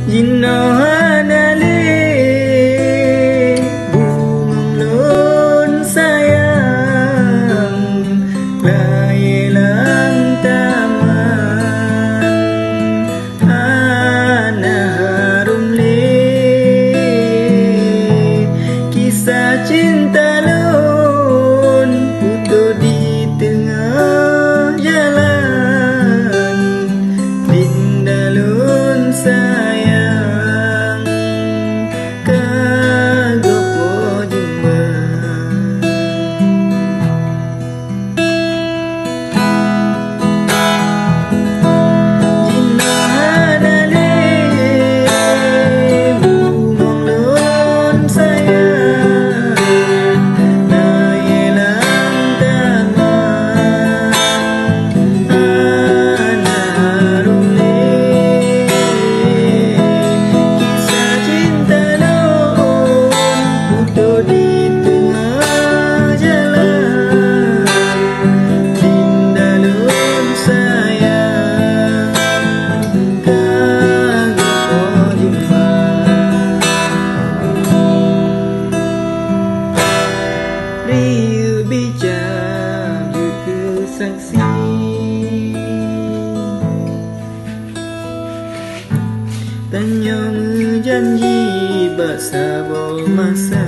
Jinohanale bungang lon sayang layelang taman ana harum le kisah cinta lon putus di tengah jalan dinda lon sayang kagopo jumba jinohanale bungang lon sayang layelang taman ana harum le kisah cinta lon putus di tengah jalan dinda lon sayang kagopo jumpa riu bijak kesaksi tanya janji basah masa